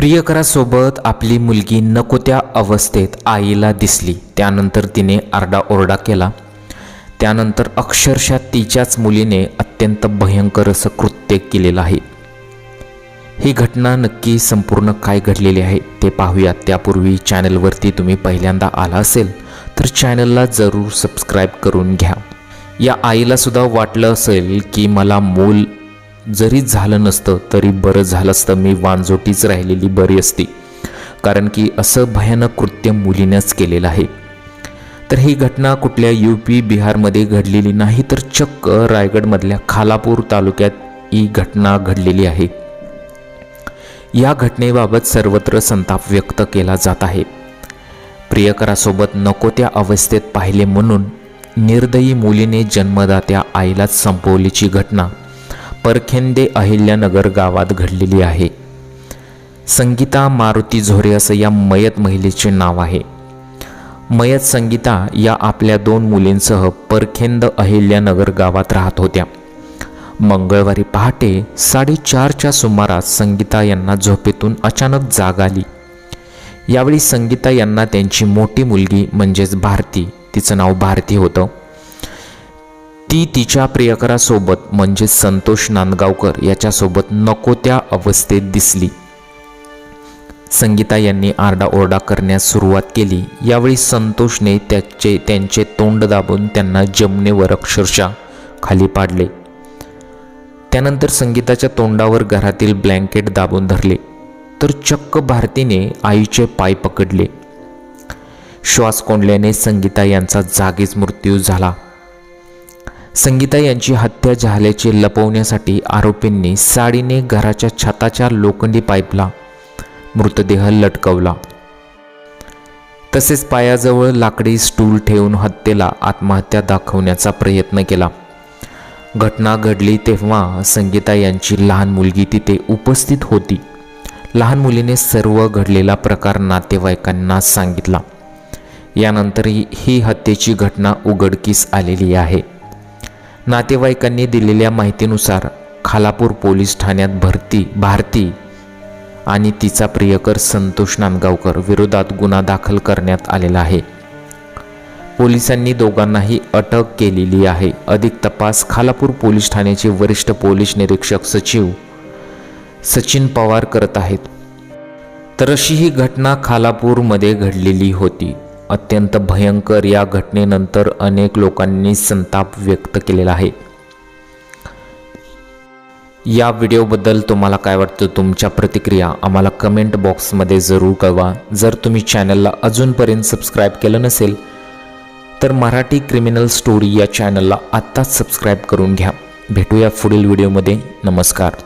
प्रियकरासोबत आपली मुलगी नको त्या अवस्थेत आईला दिसली। त्यानंतर तिने आरडाओरडा केला। त्यानंतर अक्षरशः तिच्याच मुलीने अत्यंत भयंकर असं कृत्य केलेलं आहे। ही घटना नक्की संपूर्ण काय घडलेली आहे ते पाहूयात। त्यापूर्वी चॅनलवरती तुम्ही पहिल्यांदा आला असेल तर चॅनलला जरूर सबस्क्राईब करून घ्या। या आईला सुद्धा वाटलं असेल की मला मूल जरी झालं नसतं तरी बरं झालं असतं, मी वांजोटीच राहिलेली बरी असती, कारण की असं भयानक कृत्य मुलीनेच केलेलं आहे। तर ही घटना कुठल्या यूपी बिहारमध्ये घडलेली नाही, तर चक्क रायगडमधल्या खालापूर तालुक्यात ही घटना घडलेली आहे। या घटनेबाबत सर्वत्र संताप व्यक्त केला जात आहे। प्रियकरासोबत नको त्या अवस्थेत पाहिले म्हणून निर्दयी मुलीने जन्मदात्या आईलाच संपवल्याची घटना परखेंदे अहिल्यानगर गावात घडलेली आहे। संगीता मारुती झोरे असं या मयत महिलेचे नाव आहे। मयत संगीता या आपल्या 2 मुलींसह परखेंद अहिल्यानगर गावात राहत होत्या। मंगळवारी पहाटे 4:30च्या सुमारास संगीता यांना झोपेतून अचानक जाग आली। यावेळी संगीता यांना त्यांची मोठी मुलगी म्हणजेच भारती, तिचं नाव भारती होतं, ती तिच्या प्रियकरासोबत म्हणजे संतोष नांदगावकर याच्यासोबत नको त्या अवस्थेत दिसली। संगीता यांनी आरडाओरडा करण्यास सुरुवात केली। यावेळी संतोषने त्यांचे तोंड दाबून त्यांना जमिनीवर अक्षरशः खाली पाडले। त्यानंतर संगीताच्या तोंडावर घरातील ब्लँकेट दाबून धरले, तर चक्क भारतीने आईचे पाय पकडले। श्वास कोंडल्याने संगीता यांचा जागीच मृत्यू झाला। संगीता यांची हत्या झाल्याचे लपवण्यासाठी आरोपींनी साडीने घराच्या छताच्या लोखंडी पाईपला मृतदेह लटकवला। तसेच पायाजवळ लाकडी स्टूल ठेवून हत्येला आत्महत्या दाखवण्याचा प्रयत्न केला। घटना घडली तेव्हा संगीता यांची लहान मुलगी तिथे उपस्थित होती। लहान मुलीने सर्व घडलेला प्रकार नातेवाईकांना सांगितला। यानंतर ही हत्येची घटना उघडकीस आलेली आहे। नातेवाईकांनी दिलेल्या माहितीनुसार खालापूर पोलीस ठाण्यात भारती आणि तिचा प्रियकर संतोष नांदगावकर विरोधात गुन्हा दाखल करण्यात आलेला आहे। पोलिसांनी दोघांनाही अटक केलेली आहे। अधिक तपास खालापूर पोलीस ठाण्याचे वरिष्ठ पोलीस निरीक्षक सचिव सचिन पवार करत आहेत। तर अशी ही घटना खालापूरमध्ये घडलेली होती। अत्यंत भयंकर या घटनेनंतर अनेक लोकांनी संताप व्यक्त केलेला आहे। या व्हिडिओबद्दल तुम्हाला काय वाटतं, तुमच्या प्रतिक्रिया आम्हाला कमेंट बॉक्समध्ये जरूर कळवा। जर तुम्ही चॅनलला अजूनपर्यंत सबस्क्राईब केलं नसेल तर मराठी क्रिमिनल स्टोरी या चॅनलला आत्ताच सबस्क्राईब करून घ्या। भेटूया पुढील व्हिडिओमध्ये। नमस्कार।